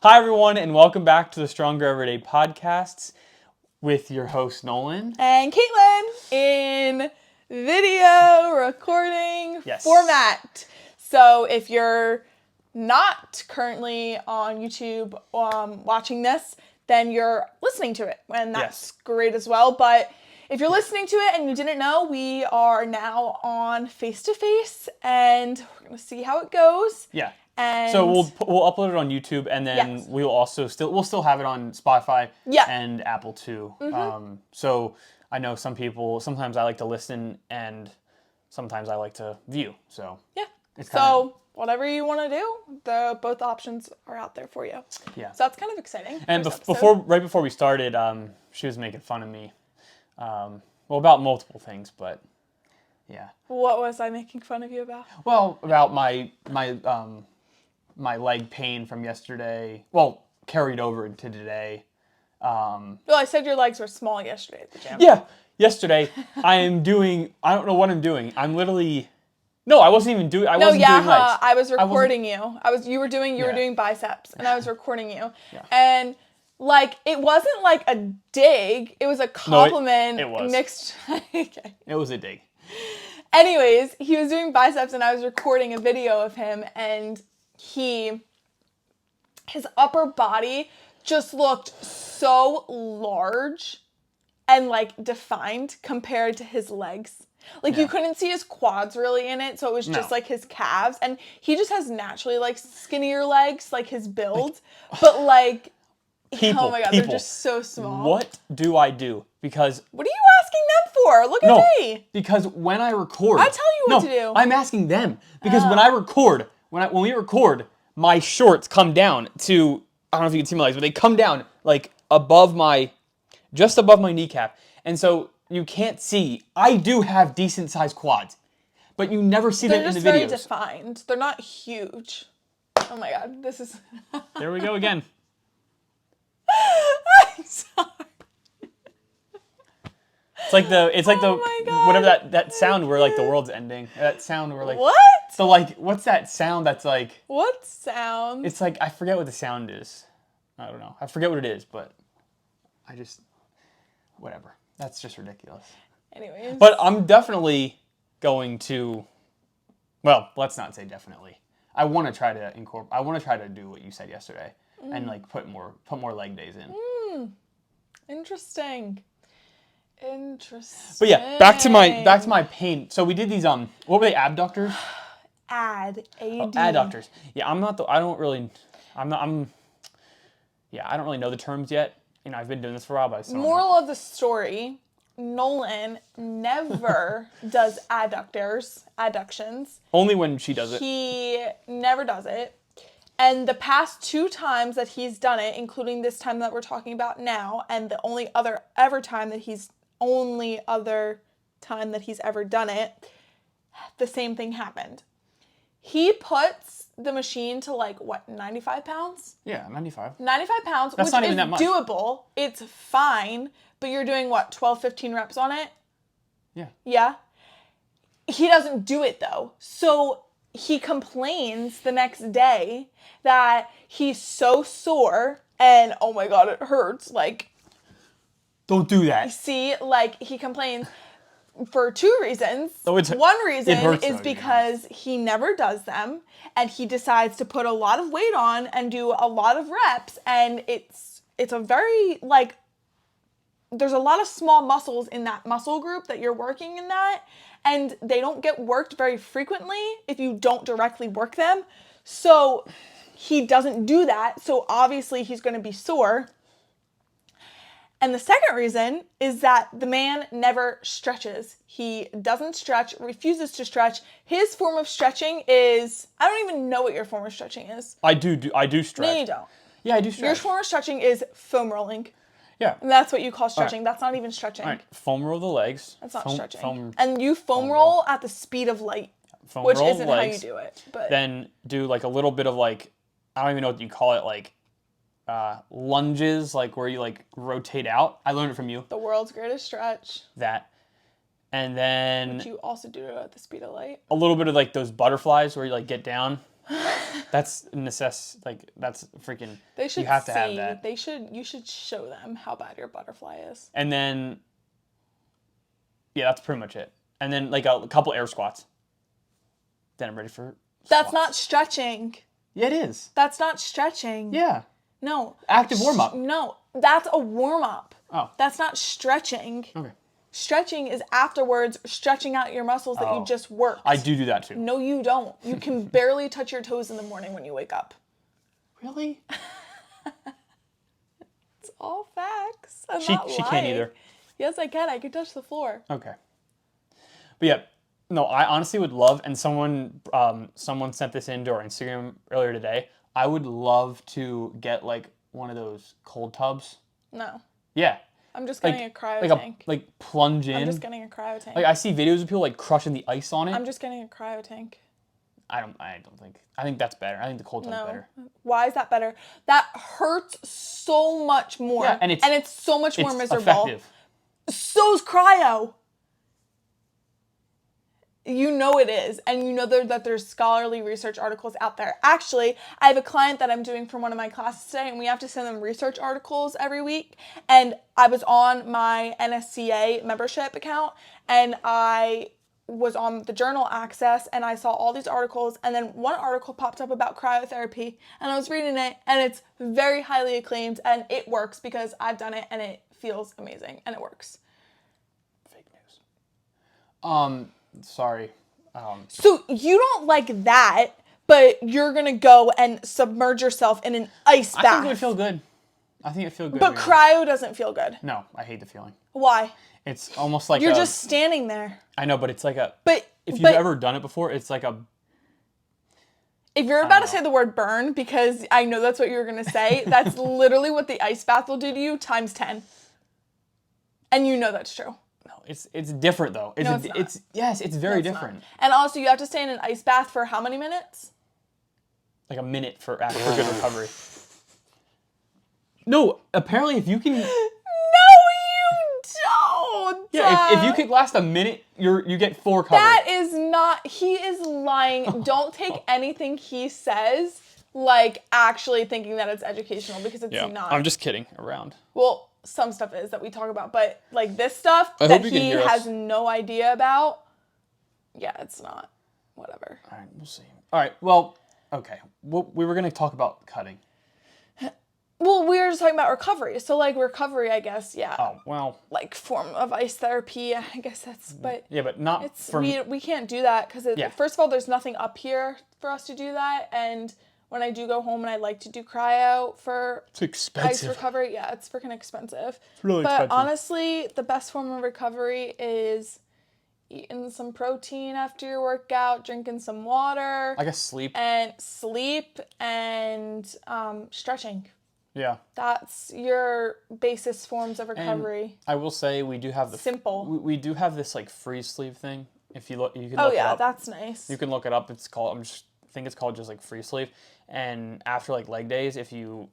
Hi, everyone, and welcome back to the Stronger Everyday Podcasts with your host, Nolan. And Caitlin in video recording format. So if you're not currently on YouTube watching this, then you're listening to it, and that's great as well. But if you're listening to it and you didn't know, we are now on face-to-face, and we're going to see how it goes. Yeah. And so we'll upload it on YouTube, and then we'll also still have it on Spotify and Apple too. So I know sometimes I like to listen, and sometimes I like to view. So whatever you want to do, both options are out there for you. Yeah. So that's kind of exciting. And right before we started, she was making fun of me. About multiple things, but yeah. What was I making fun of you about? Well, about my leg pain from yesterday. Well, carried over into today. Well, I said your legs were small yesterday at the gym. Yeah, yesterday I don't know what I'm doing. I'm literally. No, I wasn't even doing. I wasn't doing legs. I was recording you. You were doing biceps, and I was recording you. Yeah. And it wasn't like a dig. It was a compliment. No, it was mixed. Okay. It was a dig. Anyways, he was doing biceps, and I was recording a video of him, and his upper body just looked so large and defined compared to his legs. You couldn't see his quads really in it, so it was just his calves, and he just has naturally skinnier legs, his build, but oh my god, they're just so small. What do I do? Because what are you asking them for? Look at me. Because when I record, I tell you what to do. I'm asking them because when I record, when we record, my shorts come down to, I don't know if you can see my legs, but they come down just above my kneecap, and so you can't see. I do have decent sized quads, but you never see them in the videos. They're just very defined. They're not huge. Oh my god, this is. There we go again. I'm sorry. It's like whatever that sound where the world's ending. That sound where what? So what's that sound that's what sound? It's I forget what the sound is. I don't know. I forget what it is, but whatever. That's just ridiculous. Anyways. But I'm definitely going to. Well, let's not say definitely. I want to try to incorporate. I want to try to do what you said yesterday, and put more leg days in. Interesting. But yeah, back to my pain. So we did these what were they, abductors? Adductors. Yeah, I don't really know the terms yet. I've been doing this for a while, but moral of the story, Nolan never does adductions. Only when she does it. He never does it. And the past 2 times that he's done it, including this time that we're talking about now, and the only other time that he's ever done it, the same thing happened. He puts the machine to 95 pounds? Yeah, 95. 95 pounds, That's not even that much. Doable. It's fine, but you're doing 12, 15 reps on it? Yeah. Yeah? He doesn't do it though. So he complains the next day that he's so sore and oh my god, it hurts. Don't do that. See, he complains for 2 reasons. So one reason is because he never does them, and he decides to put a lot of weight on and do a lot of reps, and it's a very there's a lot of small muscles in that muscle group that you're working in that, and they don't get worked very frequently if you don't directly work them. So he doesn't do that, so obviously he's going to be sore. And the second reason is that the man never stretches. He doesn't stretch, refuses to stretch. His form of stretching is, I don't even know what your form of stretching is. I do stretch. No, you don't. Yeah, I do stretch. Your form of stretching is foam rolling. Yeah. And that's what you call stretching. Right. That's not even stretching. All right, foam roll the legs. That's not stretching. And you foam roll at the speed of light, which isn't how you do it. But then do a little bit of I don't even know what you call it, lunges, where you rotate out. I learned it from you. The world's greatest stretch. That. And then Which you also do at the speed of light. A little bit of those butterflies where you get down That's like that's freaking. They should you have to have that. You should show them how bad your butterfly is. And then, yeah, that's pretty much it. And then like a couple air squats. Then I'm ready for squats. That's not stretching. Yeah, it is. That's not stretching. Yeah. No. Active warm-up. No, that's a warm-up. Oh. That's not stretching. Okay. Stretching is afterwards stretching out your muscles that you just worked. I do that too. No, you don't. You can barely touch your toes in the morning when you wake up. Really? It's all facts. I'm She not lying. can't either. Yes, I can. I can touch the floor. Okay. But yeah, no, I honestly would love, and someone sent this into our Instagram earlier today. I would love to get like one of those cold tubs. No. Yeah. I'm just getting a cryo tank. Like plunge in. I'm just getting a cryo tank. Like I see videos of people like crushing the ice on it. I'm just getting a cryo tank. I don't think. I think that's better. I think the cold tub's better. Why is that better? That hurts so much more. Yeah, and it's so much more miserable. Effective. So's cryo. You know it is, and you know that there's scholarly research articles out there. Actually, I have a client that I'm doing from one of my classes today, and we have to send them research articles every week. And I was on my NSCA membership account, and I was on the journal access, and I saw all these articles, and then one article popped up about cryotherapy, and I was reading it, and it's very highly acclaimed, and it works because I've done it, and it feels amazing, and it works. Fake news. Sorry. So you don't like that, but you're going to go and submerge yourself in an ice bath. I think it would feel good. I think it would feel good. But cryo doesn't feel good. No, I hate the feeling. Why? It's almost like you're just standing there. I know, but it's like a... But if you've ever done it before, it's like a... If you're about to say the word burn, because I know that's what you were going to say, that's literally what the ice bath will do to you times 10. And you know that's true. No, it's different though. It's very different. And also you have to stay in an ice bath for how many minutes? Like a minute for good recovery. No, apparently if you can... No, you don't! Yeah, if you could last a minute, you get full recovery. That is not... He is lying. Don't take anything he says like actually thinking that it's educational, because it's not. I'm just kidding around. Well... Some stuff is that we talk about, but like this stuff that he has no idea about, yeah, it's not. Whatever. All right, we'll see. All right, well, okay. We were going to talk about cutting. Well, we were just talking about recovery. So like recovery, I guess, yeah. Oh, well. Like form of ice therapy, I guess that's, but. Yeah, but not we can't do that because first of all, there's nothing up here for us to do that, and when I do go home and I like to do cryo for ice recovery, yeah, it's freaking expensive. It's really expensive. But honestly, the best form of recovery is eating some protein after your workout, drinking some water. I guess sleep. And stretching. Yeah. That's your basis forms of recovery. And I will say we do have simple. We do have this like freeze sleeve thing. If you look, you can look it up. Oh yeah, that's nice. You can look it up. It's called. I think it's called just like free sleeve. And after like leg days, if you,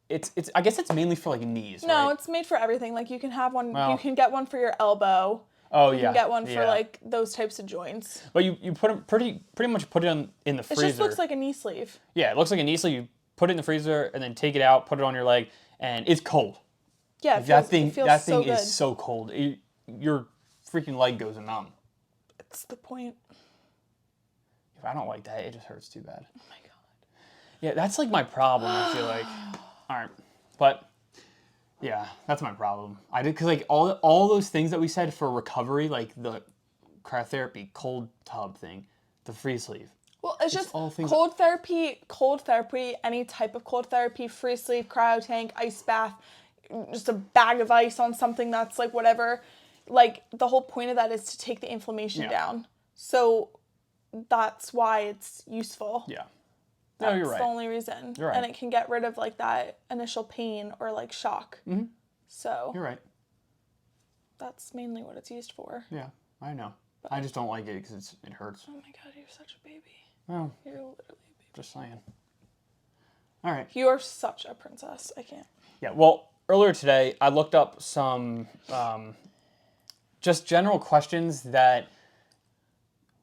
it's I guess it's mainly for like knees. No, right? It's made for everything. Like you can have one. Well, you can get one for your elbow. Oh you yeah. can get one for like those types of joints. But you put it pretty much put it in the freezer. It just looks like a knee sleeve. Yeah, it looks like a knee sleeve. You put it in the freezer and then take it out, put it on your leg, and it's cold. Yeah, that thing is so cold. Your freaking leg goes numb. That's the point. If I don't like that, it just hurts too bad. Oh my god. Yeah, that's like my problem. I feel like. All right, but yeah, that's my problem. I did because like all those things that we said for recovery, like the cryotherapy, cold tub thing, the free sleeve. Well, it's just cold therapy, any type of cold therapy, free sleeve, cryo tank, ice bath, just a bag of ice on something that's like whatever. Like the whole point of that is to take the inflammation down. So that's why it's useful. Yeah. That's you're right. the only reason. You're right. And it can get rid of like that initial pain or like shock. Mm-hmm. So. You're right. That's mainly what it's used for. Yeah, I know. But I just don't like it because it hurts. Oh my god, you're such a baby. Oh. You're literally a baby. Just saying. All right. You're such a princess. I can't. Yeah, well, earlier today, I looked up some just general questions that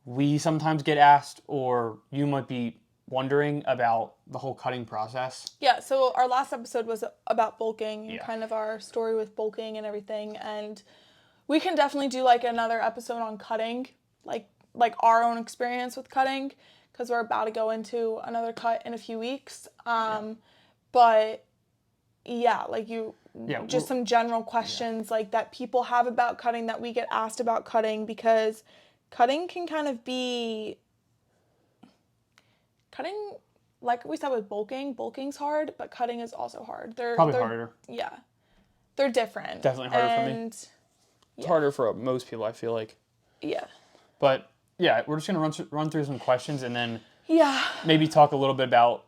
we sometimes get asked or you might be wondering about the whole cutting process. Yeah, so our last episode was about bulking and kind of our story with bulking and everything, and we can definitely do like another episode on cutting, like our own experience with cutting, because we're about to go into another cut in a few weeks. But yeah, like just some general questions like that people have about cutting, that we get asked about cutting, because cutting can kind of be like we said with bulking's hard, but cutting is also hard. They're harder. Yeah. They're different. Definitely harder for me. It's harder for most people, I feel like. Yeah. But yeah, we're just going to run through some questions and then maybe talk a little bit about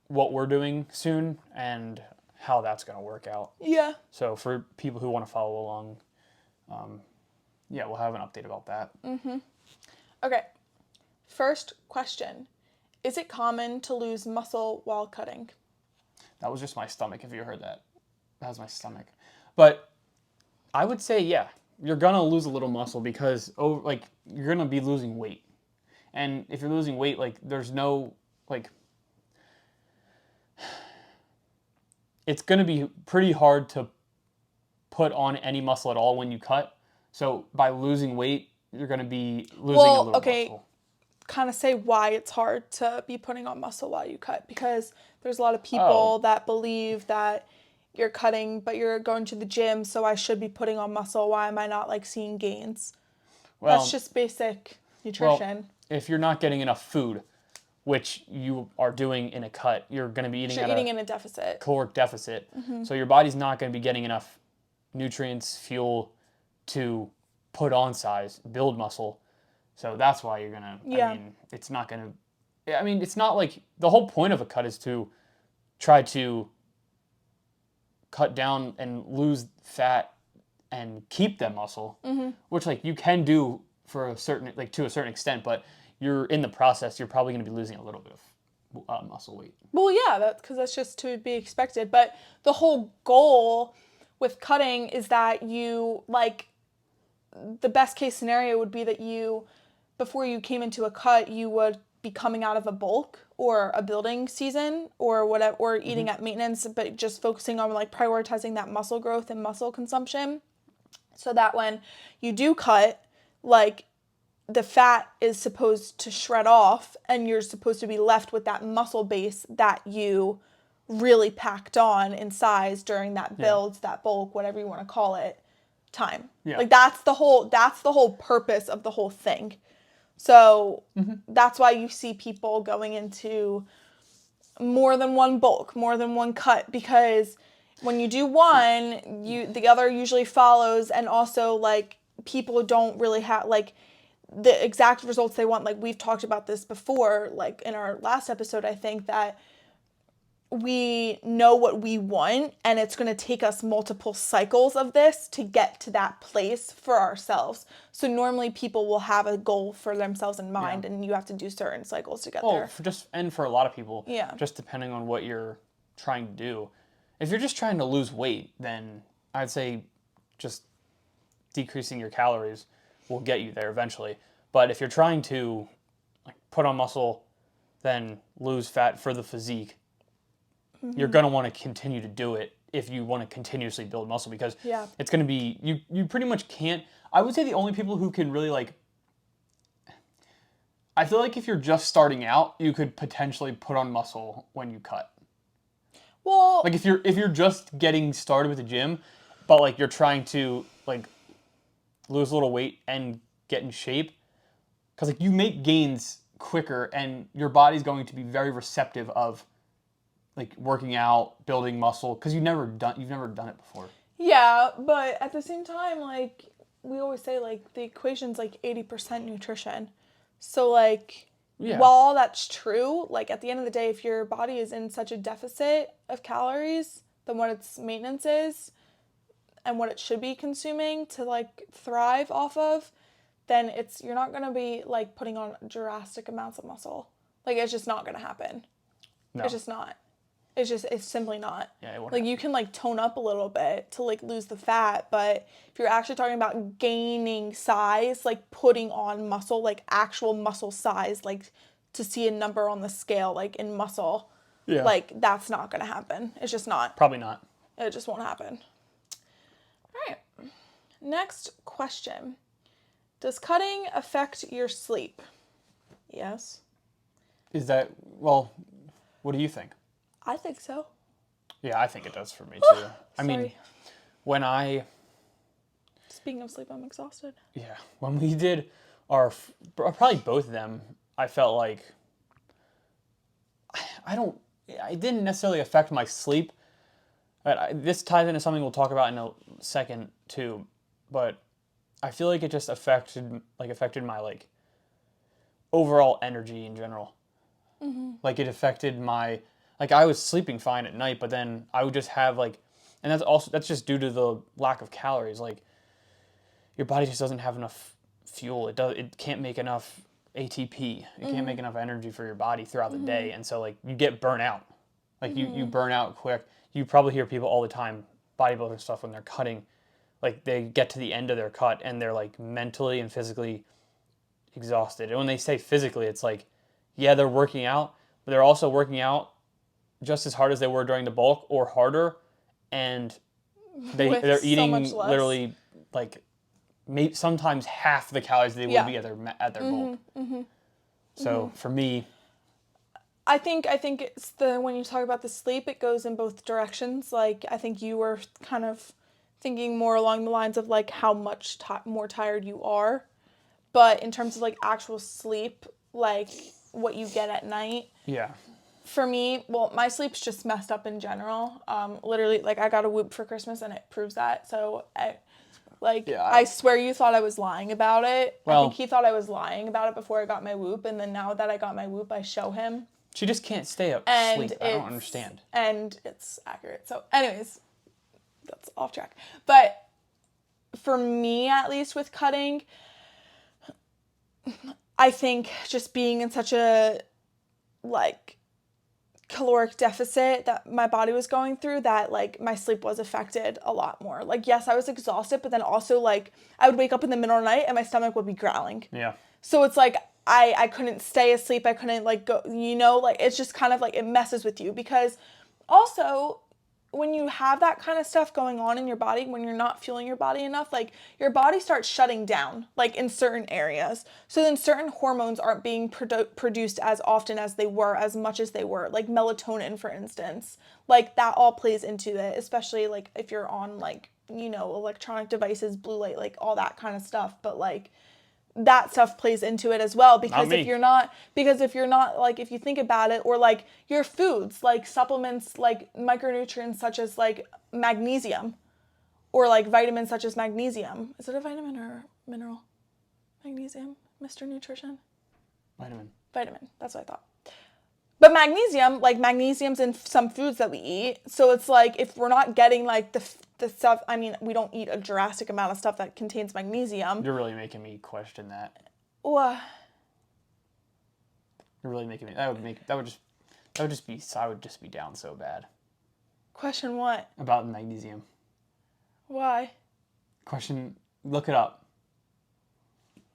what we're doing soon and how that's going to work out. Yeah. So for people who want to follow along, we'll have an update about that. Mm-hmm. Okay. First question. Is it common to lose muscle while cutting? That was just my stomach, if you heard that. That was my stomach. But I would say, yeah, you're going to lose a little muscle because you're going to be losing weight. And if you're losing weight, there's no, it's going to be pretty hard to put on any muscle at all when you cut. So by losing weight, you're going to be losing a little muscle. Kind of say why it's hard to be putting on muscle while you cut, because there's a lot of people that believe that you're cutting but you're going to the gym, so I should be putting on muscle. Why am I not seeing gains? Well, that's just basic nutrition. Well, if you're not getting enough food, which you are doing in a cut, you're going to be eating in a deficit, caloric deficit. Mm-hmm. So your body's not going to be getting enough nutrients, fuel to put on size, build muscle. So that's why you're going to, it's not going to, it's not like, the whole point of a cut is to try to cut down and lose fat and keep that muscle, which you can do for a certain, to a certain extent, but you're in the process, you're probably going to be losing a little bit of muscle weight. Well, yeah, that's just to be expected. But the whole goal with cutting is that you, the best case scenario would be that you, before you came into a cut, you would be coming out of a bulk or a building season or whatever, or eating at maintenance, but just focusing on prioritizing that muscle growth and muscle consumption, so that when you do cut, the fat is supposed to shred off and you're supposed to be left with that muscle base that you really packed on in size during that build, that bulk, whatever you want to call it, time. Yeah. That's the whole purpose of the whole thing. So that's why you see people going into more than one bulk, more than one cut, because when you do one, the other usually follows, and also people don't really have the exact results they want. We've talked about this before, in our last episode, I think, that we know what we want, and it's going to take us multiple cycles of this to get to that place for ourselves. So normally people will have a goal for themselves in mind, and you have to do certain cycles to get there. And for a lot of people, just depending on what you're trying to do. If you're just trying to lose weight, then I'd say just decreasing your calories will get you there eventually. But if you're trying to put on muscle, then lose fat for the physique, you're going to want to continue to do it if you want to continuously build muscle, because it's going to be, you pretty much can't, I would say the only people who can really I feel like if you're just starting out, you could potentially put on muscle when you cut. Well, if you're just getting started with the gym, but you're trying to lose a little weight and get in shape, because you make gains quicker and your body's going to be very receptive of working out, building muscle, because you've never done it before. Yeah, but at the same time, we always say, the equation's 80% nutrition. So while all that's true, at the end of the day, if your body is in such a deficit of calories than what its maintenance is and what it should be consuming to thrive off of, then you're not going to be putting on drastic amounts of muscle. It's just not going to happen. No. It's just not. It's simply not. Yeah, it won't you can tone up a little bit to lose the fat, but if you're actually talking about gaining size, putting on muscle, actual muscle size, to see a number on the scale, like in muscle. Yeah. Like, that's not going to happen. It's just not. Probably not. It just won't happen. All right. Next question. Does cutting affect your sleep? Yes. Is that, well, what do you think? I think so. Yeah, I think it does for me too. I mean, when Speaking of sleep, I'm exhausted. Yeah, when we did probably both of them, I felt like it didn't necessarily affect my sleep. This ties into something we'll talk about in a second too, but I feel like it just affected my like overall energy in general. Mm-hmm. Like it affected my, like I was sleeping fine at night, but then I would just have like, and that's just due to the lack of calories. Like your body just doesn't have enough fuel. It can't make enough ATP. It can't make enough energy for your body throughout the day. And so like you get burnt out. Like you burn out quick. You probably hear people all the time, bodybuilders stuff, when they're cutting, like they get to the end of their cut and they're like mentally and physically exhausted. And when they say physically, it's like, yeah, they're working out, but they're also working out just as hard as they were during the bulk or harder. And they're eating literally like maybe sometimes half the calories they would be at their bulk. So for me, I think it's when you talk about the sleep, it goes in both directions. Like I think you were kind of thinking more along the lines of like how much more tired you are, but in terms of like actual sleep, like what you get at night. Yeah. For me, well, my sleep's just messed up in general. Literally, like I got a Whoop for Christmas and it proves that. So I swear you thought I was lying about it. Well, I think he thought I was lying about it before I got my Whoop, and then now that I got my Whoop, I show him. She just can't stay up sleep. I don't understand. And it's accurate. So anyways, that's off track. But for me, at least with cutting, I think just being in such a like caloric deficit that my body was going through, that like my sleep was affected a lot more. Like yes, I was exhausted, but then also like I would wake up in the middle of the night and my stomach would be growling. Yeah. So it's like I couldn't stay asleep. I couldn't like go, like it's just kind of like it messes with you, because also when you have that kind of stuff going on in your body, when you're not fueling your body enough, like your body starts shutting down like in certain areas. So then certain hormones aren't being produced as often as they were, as much as they were, like melatonin, for instance. Like that all plays into it, especially like if you're on like, electronic devices, blue light, like all that kind of stuff. But like that stuff plays into it as well, because if you're not like, if you think about it, or like your foods, like supplements, like micronutrients such as like magnesium, or like vitamins such as magnesium. Is it a vitamin or mineral? Magnesium, Mr. Nutrition? Vitamin. That's what I thought. But magnesium's in some foods that we eat. So it's like, if we're not getting like the stuff, I mean, we don't eat a drastic amount of stuff that contains magnesium. You're really making me question that. What? You're really making me, I would just be down so bad. Question what? About magnesium. Why? Look it up.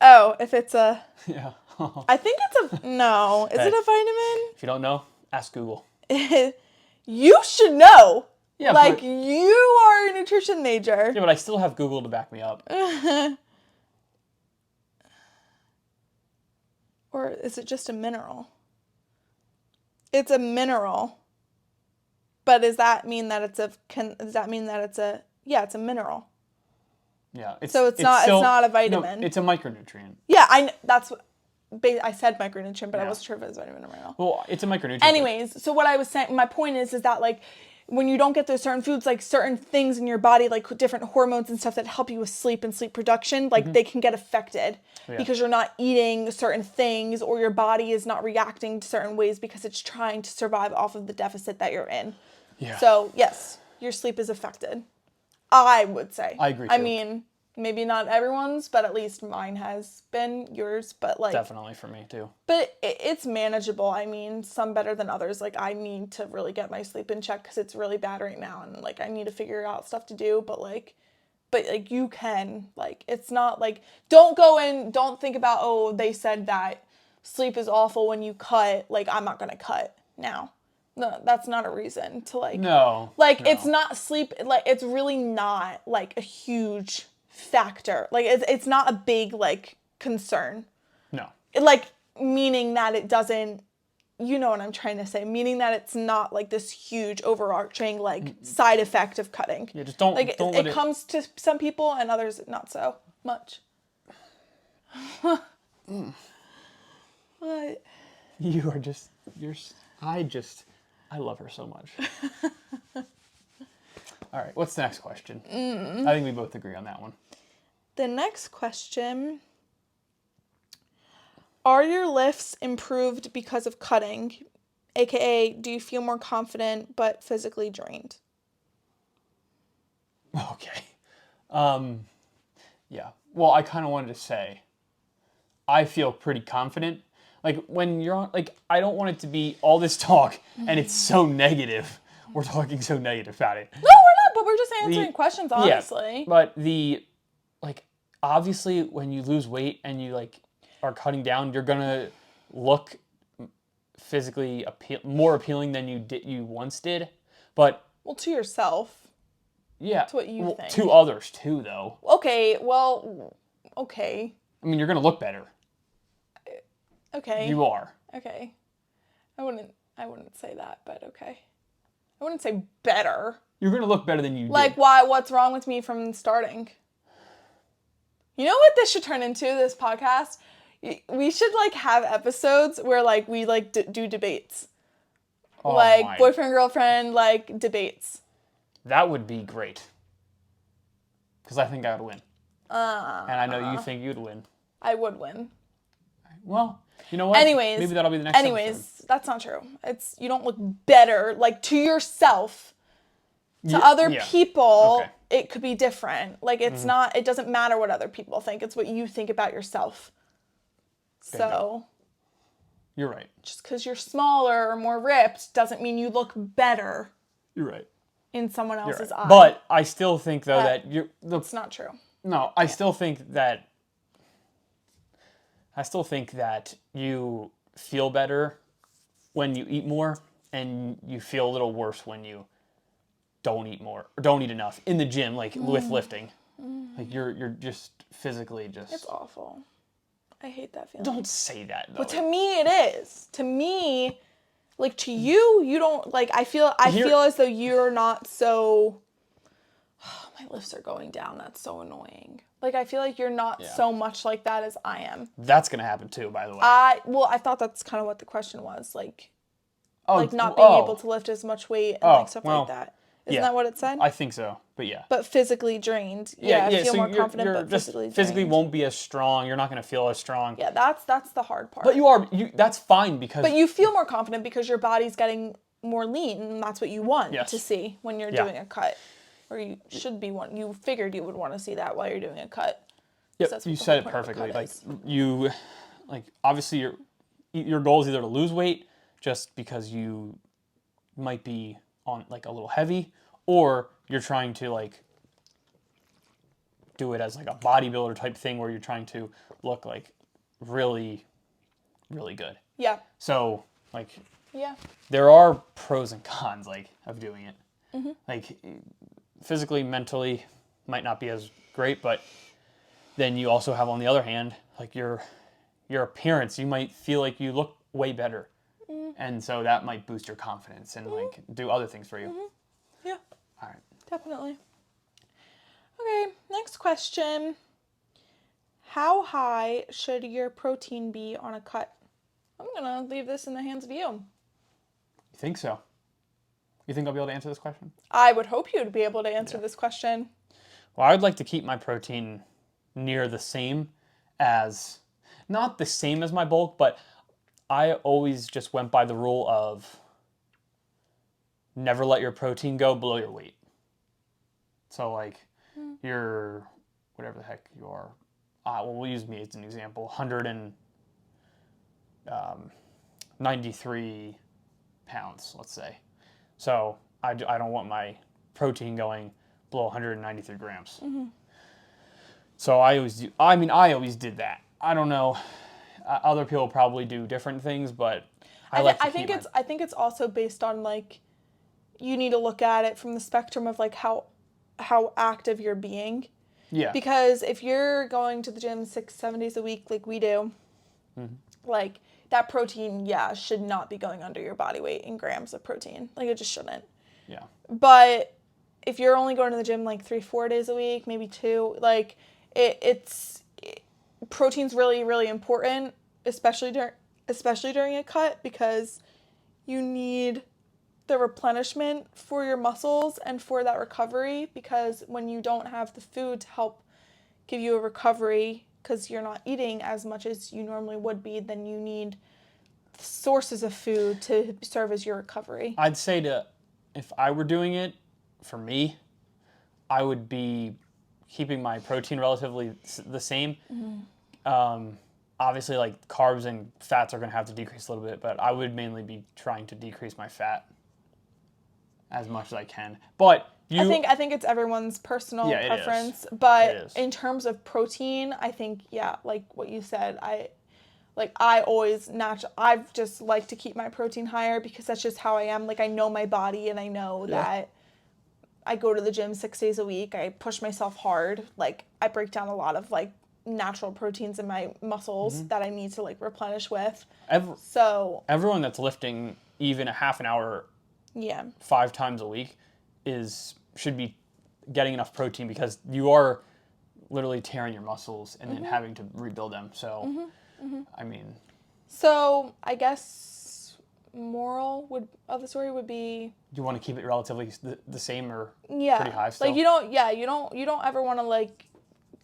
Oh, if it's a... Yeah. I think it's a... No. Is it a vitamin? If you don't know, ask Google. You should know. Yeah, like, you are a nutrition major. Yeah, but I still have Google to back me up. Or is it just a mineral? It's a mineral. But does that mean that it's a... Yeah, it's a mineral. Yeah. It's not a vitamin. No, it's a micronutrient. Yeah, I said micronutrient, but I wasn't sure if it was vitamin or mineral. Well, it's a micronutrient. Anyways, so what I was saying, my point is that like when you don't get those certain foods, like certain things in your body, like different hormones and stuff that help you with sleep and sleep production, like they can get affected because you're not eating certain things, or your body is not reacting to certain ways because it's trying to survive off of the deficit that you're in. Yeah. So yes, your sleep is affected. I would say. I agree too. I mean, maybe not everyone's, but at least mine has been. Yours, but like... Definitely for me too. But it's manageable. I mean, some better than others. Like, I need to really get my sleep in check because it's really bad right now. And like, I need to figure out stuff to do. But you can. Like, it's not like... Don't think about, oh, they said that sleep is awful when you cut, like, I'm not going to cut now. No, that's not a reason to, like... No. Like, no. it's not sleep... Like, it's really not, like, a huge factor. Like, it's not a big, like, concern. No. Like, meaning that it doesn't... You know what I'm trying to say. Meaning that it's not, like, this huge, overarching, like, side effect of cutting. Yeah, just don't... Like, don't it comes to some people and others not so much. What? You are just... I love her so much. All right, what's the next question? I think we both agree on that one. The next question... Are your lifts improved because of cutting? AKA, do you feel more confident but physically drained? Okay. Yeah. Well, I kind of wanted to say, I feel pretty confident. Like, when you're on, like, I don't want it to be all this talk and it's so negative. We're talking so negative about it. No, we're not, but we're just answering questions, honestly. Yeah, but like, obviously, when you lose weight and you, like, are cutting down, you're gonna look physically more appealing than you once did. But well, to yourself. Yeah. To what you think. To others too, though. Okay. Well. Okay. I mean, you're gonna look better. Okay. You are. Okay. I wouldn't say that, but okay. I wouldn't say better. You're gonna look better than you did. Like, why? What's wrong with me from starting? You know what this should turn into, this podcast? We should, like, have episodes where, like, we, like, do debates. Oh, like, boyfriend, girlfriend, like, debates. That would be great. Because I think I would win. And I know you think you'd win. I would win. Well, you know what? Anyways. Maybe that'll be the next episode. That's not true. You don't look better, like, to yourself. To other people, It could be different. Like, it's not, it doesn't matter what other people think. It's what you think about yourself. So, you're right. Just because you're smaller or more ripped doesn't mean you look better. You're right. In someone else's eye. But I still think, though, that it's not true. No, I still think that you feel better when you eat more, and you feel a little worse when you don't eat more or don't eat enough in the gym, like with lifting. Like you're just physically just. It's awful. I hate that feeling. Don't say that, though. But to me, it is. To me, like, to you, you don't, like, I feel as though you're not so, oh, my lifts are going down. That's so annoying. Like, I feel like you're not so much like that as I am. That's going to happen, too, by the way. I thought that's kind of what the question was. Like, not being able to lift as much weight and, like, stuff like that. Isn't that what it said? I think so, but yeah. But physically drained. I feel more confident, but physically drained. Physically won't be as strong. You're not going to feel as strong. Yeah, that's the hard part. But that's fine because... But you feel more confident because your body's getting more lean, and that's what you want to see when you're doing a cut. Or you should be you figured you would want to see that while you're doing a cut. Yep, you said it perfectly. Obviously your goal is either to lose weight just because you might be on, like, a little heavy, or you're trying to, like, do it as, like, a bodybuilder type thing where you're trying to look, like, really, really good. Yeah. So, like, yeah, there are pros and cons, like, of doing it. Mm-hmm. Like, physically, mentally, might not be as great, but then you also have, on the other hand, like, your appearance. You might feel like you look way better. And so that might boost your confidence and, like, do other things for you. Yeah. All right. Definitely. Okay, next question. How high should your protein be on a cut? I'm going to leave this in the hands of you. You think so? You think I'll be able to answer this question? I would hope you'd be able to answer this question. Well, I would like to keep my protein near the same as, not the same as my bulk, but I always just went by the rule of never let your protein go below your weight. So, like, you're, whatever the heck you are, we'll use me as an example, 193 pounds, let's say. So, I don't want my protein going below 193 grams. So I always did that. I don't know. other people probably do different things, but I think it's also based on like, you need to look at it from the spectrum of like how active you're being. Yeah. Because if you're going to the gym 6-7 days a week like we do, like that protein, should not be going under your body weight in grams of protein. Like it just shouldn't. Yeah. But if you're only going to the gym like 3-4 days a week, maybe 2, like protein's really, really important, especially during a cut, because you need the replenishment for your muscles and for that recovery, because when you don't have the food to help give you a recovery because you're not eating as much as you normally would be, then you need sources of food to serve as your recovery. I'd say if I were doing it, for me, I would be keeping my protein relatively the same. Obviously, like carbs and fats are going to have to decrease a little bit, but I would mainly be trying to decrease my fat as much as I can. But I think it's everyone's personal preference, but in terms of protein, I think like what you said, I've just like to keep my protein higher because that's just how I am. Like I know my body and I know that I go to the gym 6 days a week. I push myself hard. Like I break down a lot of like natural proteins in my muscles that I need to like replenish with. So everyone that's lifting even a half an hour 5 times a week should be getting enough protein, because you are literally tearing your muscles and then having to rebuild them. So I mean, so I guess moral of the story would be, you want to keep it relatively the same or pretty high still. Like you don't ever want to like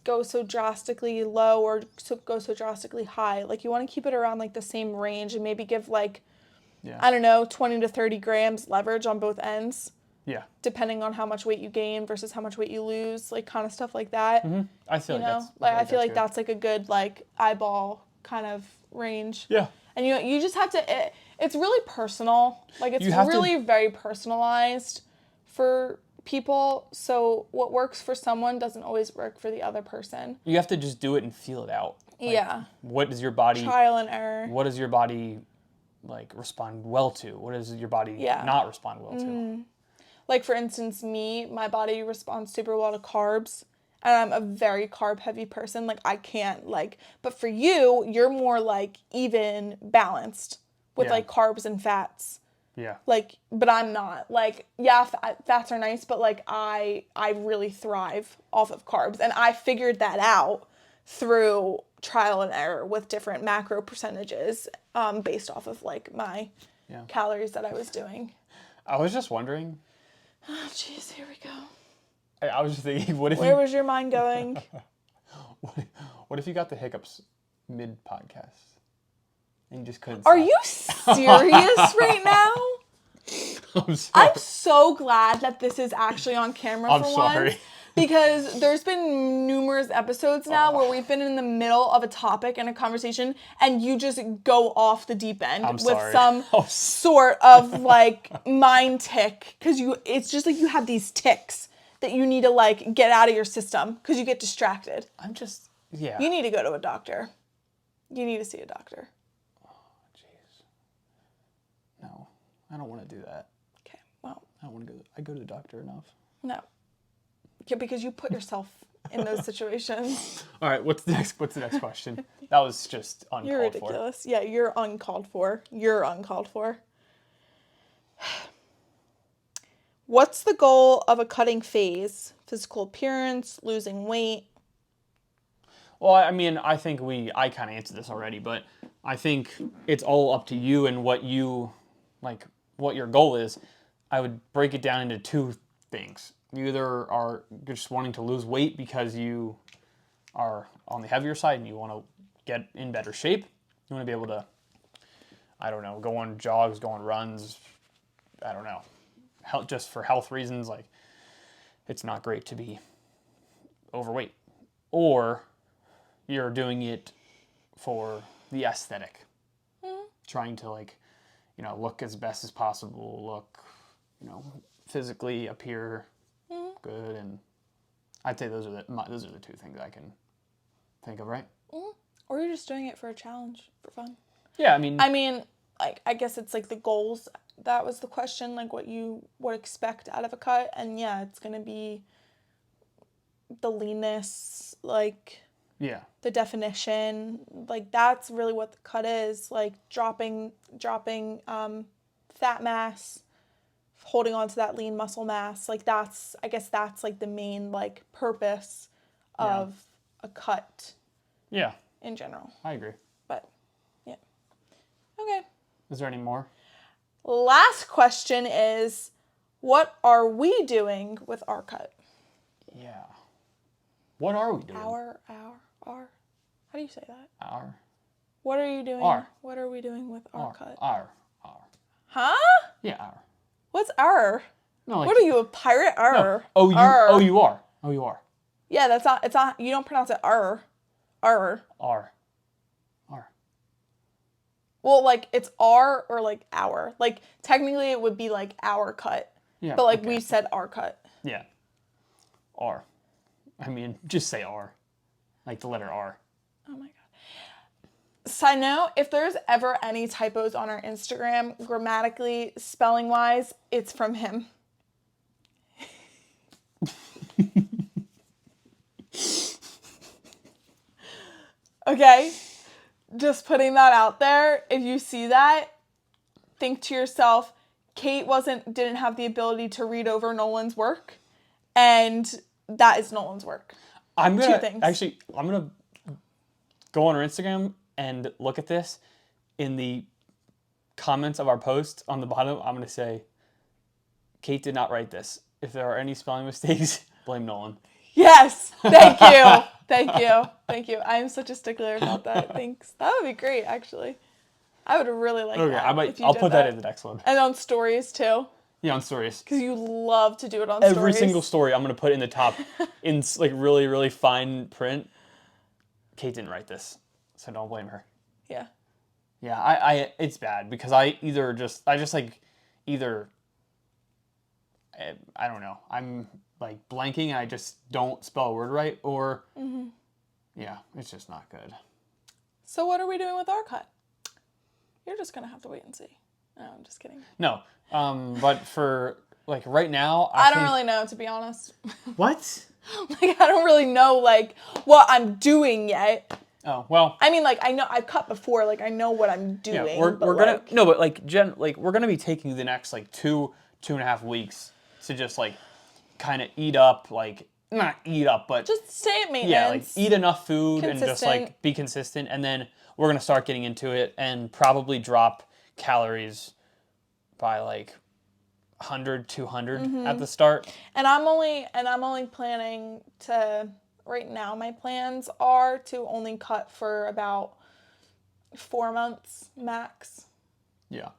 go so drastically low or go so drastically high. Like you want to keep it around like the same range and maybe give like I don't know, 20 to 30 grams leverage on both ends. Yeah. Depending on how much weight you gain versus how much weight you lose, like kind of stuff like that. I feel I feel like that's like a good like eyeball kind of range. Yeah. And you just have to. It's really personal. Like it's really very personalized for people. So what works for someone doesn't always work for the other person. You have to just do it and feel it out. Like, what does your body? Trial and error. What does your body like respond well to? What does your body not respond well to? Like, for instance, my body responds super well to carbs, and I'm a very carb-heavy person. Like, I can't, like... But for you, you're more, like, even balanced with, like, carbs and fats. Yeah. Like, but I'm not. Like, fats are nice, but, like, I really thrive off of carbs. And I figured that out through trial and error with different macro percentages based off of, like, my calories that I was doing. I was just wondering... Oh, jeez, here we go. I was just thinking, Where was your mind going? What if you got the hiccups mid-podcast? And you just couldn't Are you serious right now? I'm sorry. I'm so glad that this is actually on camera for once. I'm sorry. Because there's been numerous episodes now where we've been in the middle of a topic and a conversation and you just go off the deep end with some sort of like mind tick. Because it's just like you have these ticks that you need to like get out of your system because you get distracted. You need to go to a doctor. You need to see a doctor. Oh, jeez. No, I don't want to do that. Okay, well. I don't want to go. I go to the doctor enough. No. Yeah, because you put yourself in those situations. All right, what's the next question? That was just uncalled for. You're ridiculous. Yeah, you're uncalled for. You're uncalled for. What's the goal of a cutting phase? Physical appearance, losing weight? Well, I mean, I think I kind of answered this already, but I think it's all up to you and what your goal is. I would break it down into 2 things. You either are just wanting to lose weight because you are on the heavier side and you want to get in better shape. You want to be able to, I don't know, go on jogs, go on runs, I don't know, just for health reasons. Like, it's not great to be overweight. Or you're doing it for the aesthetic. Trying to, like, look as best as possible, physically appear good, and I'd say those are the 2 things I can think of, right? Or you're just doing it for a challenge, for fun. Yeah, I mean, like, I guess it's like the goals. That was the question, like what you would expect out of a cut. And yeah, it's going to be the leanness, like the definition. Like that's really what the cut is. Like dropping fat mass, holding on to that lean muscle mass. Like I guess that's like the main like purpose of a cut. Yeah. In general. I agree. But, yeah. Okay. Is there any more? Last question is, what are we doing with our cut? Yeah. What are we doing? Our. How do you say that? Our. What are you doing? Our. What are we doing with our cut? Our. Huh? Yeah, our. What's our? No, like, what are you, a pirate? Our. No. You are. Oh, you are. Yeah, it's not, you don't pronounce it our. Our. R. Well, like, it's our or, like, our. Like, technically it would be, like, our cut. Yeah. But, like, we said our cut. Yeah. R. I mean, just say R. Like the letter R. Oh, my God. Side note, if there's ever any typos on our Instagram, grammatically, spelling-wise, it's from him. Okay? Just putting that out there. If you see that, think to yourself, Kate didn't have the ability to read over Nolan's work, and that is Nolan's work. I'm gonna go on our Instagram and look at this. In the comments of our post on the bottom, I'm gonna say, Kate did not write this. If there are any spelling mistakes, blame Nolan. Yes, thank you. Thank you. I am such a stickler about that. Thanks. That would be great, actually. I would really like that. I'll put that in the next one. And on stories, too. Yeah, on stories. Because you love to do it on stories. Every single story I'm going to put in the top in, like, really, really fine print. Kate didn't write this, so don't blame her. Yeah. Yeah, it's bad because I don't know. I'm like blanking and I just don't spell a word right or yeah, it's just not good. So what are we doing with our cut? You're just going to have to wait and see. No, I'm just kidding. No. But for like right now, I don't really know, to be honest. What? Like I don't really know like what I'm doing yet. Oh, well. I mean, like, I know I've cut before, like, I know what I'm doing. Yeah, we're gonna, no, but, like, we're gonna be taking the next, like, 2.5 weeks to just, like, kind of eat up, like, not eat up, but. Just stay at maintenance. Yeah, like, eat enough food and just, like, be consistent. And then we're gonna start getting into it and probably drop calories by, like, 100, 200 at the start. And I'm only planning to. Right now, my plans are to only cut for about 4 months max. Yeah,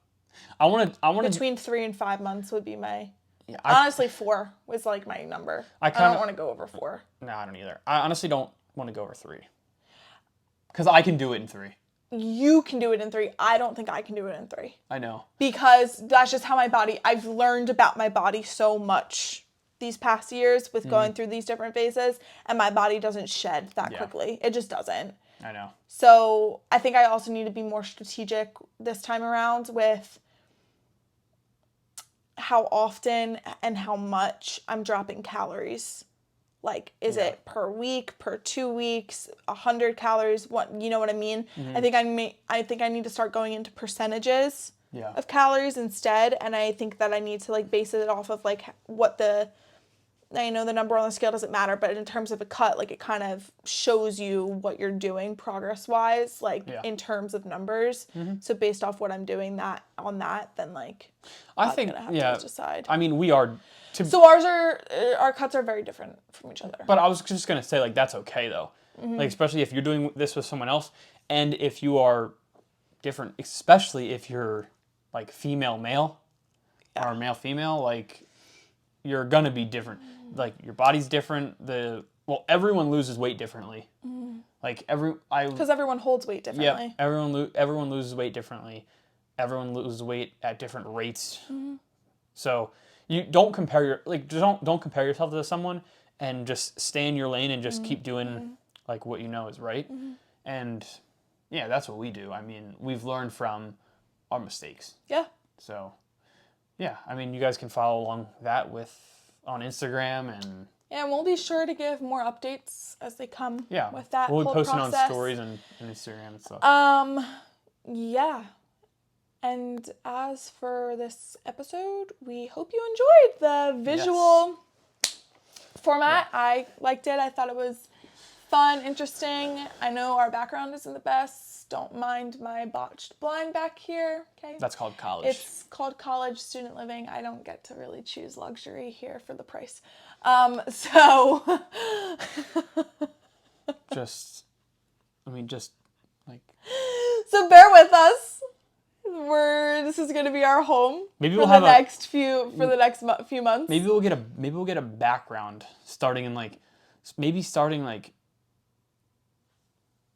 I want to. Between 3 and 5 months would be my. Yeah, honestly, 4 was like my number. I don't want to go over 4. No, I don't either. I honestly don't want to go over 3. Because I can do it in 3. You can do it in 3. I don't think I can do it in 3. I know. Because that's just how I've learned about my body so much these past years with going through these different phases, and my body doesn't shed that quickly. It just doesn't. I know. So I think I also need to be more strategic this time around with how often and how much I'm dropping calories. Like, is it per week, per 2 weeks, 100 calories? What, you know what I mean? I think I need to start going into percentages of calories instead, and I think that I need to like base it off of like what I know the number on the scale doesn't matter, but in terms of a cut, like it kind of shows you what you're doing progress-wise, like in terms of numbers. So based off what I'm doing then like I think I'm gonna have to decide. I mean, we are. So our cuts are very different from each other. But I was just gonna say like that's okay though, like especially if you're doing this with someone else, and if you are different, especially if you're like female male or male female, like you're gonna be different. Like your body's different. Everyone loses weight differently. Like because everyone holds weight differently. Yeah, everyone loses weight differently. Everyone loses weight at different rates. So you don't compare don't compare yourself to someone, and just stay in your lane and just keep doing like what you know is right. And Yeah, that's what we do. I mean, we've learned from our mistakes. Yeah. So, yeah, I mean, you guys can follow along that on Instagram and... Yeah, and we'll be sure to give more updates as they come with that we'll whole be posting process. on stories and Instagram and stuff. Yeah. And as for this episode, we hope you enjoyed the visual format. Yeah. I liked it. I thought it was fun, interesting. I know our background isn't the best. Don't mind my botched blind back here. Okay. That's called college. It's called college student living. I don't get to really choose luxury here for the price. So just like. So bear with us. This is gonna be our home for the next few months. Maybe we'll get a background starting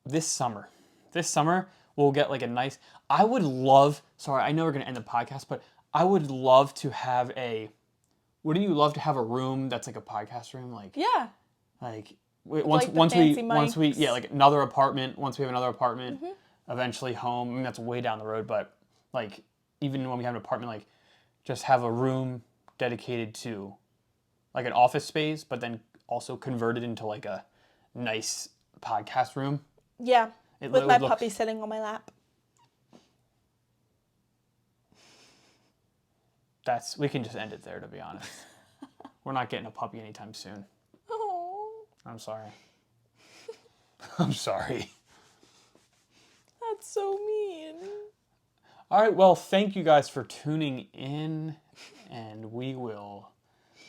this summer. This summer we'll get like a nice. I would love. Sorry, I know we're gonna end the podcast, but I would love to have a. Wouldn't you love to have a room that's like a podcast room, like? Yeah. Like once we like another apartment. Once we have another apartment, eventually home. I mean that's way down the road, but like even when we have an apartment, like just have a room dedicated to like an office space, but then also converted into like a nice podcast room. Yeah, with my puppy sitting on my lap. We can just end it there, to be honest. We're not getting a puppy anytime soon. Oh. I'm sorry. I'm sorry. That's so mean. All right, well, thank you guys for tuning in, and we will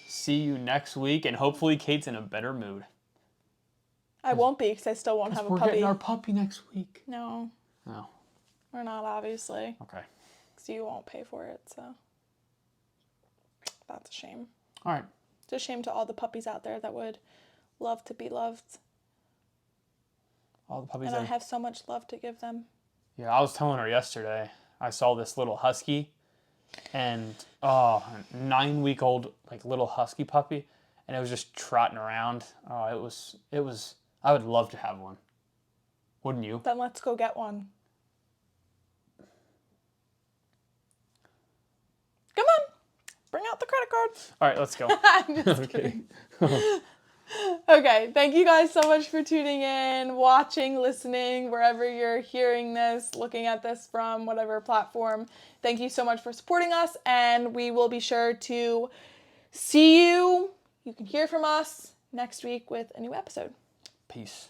see you next week, and hopefully Kate's in a better mood. I won't be, because I still won't have a puppy. We're getting our puppy next week. No. No. We're not, obviously. Okay. Because you won't pay for it, so... That's a shame. All right. It's a shame to all the puppies out there that would love to be loved. All the puppies. And I have so much love to give them. Yeah, I was telling her yesterday. I saw this little husky, and a 9-week-old like little husky puppy, and it was just trotting around. Oh, it was. I would love to have one. Wouldn't you? Then let's go get one. Come on. Bring out the credit card. All right, let's go. I'm just kidding. Okay, thank you guys so much for tuning in, watching, listening, wherever you're hearing this, looking at this from, whatever platform. Thank you so much for supporting us, and we will be sure to see you. You can hear from us next week with a new episode. Peace.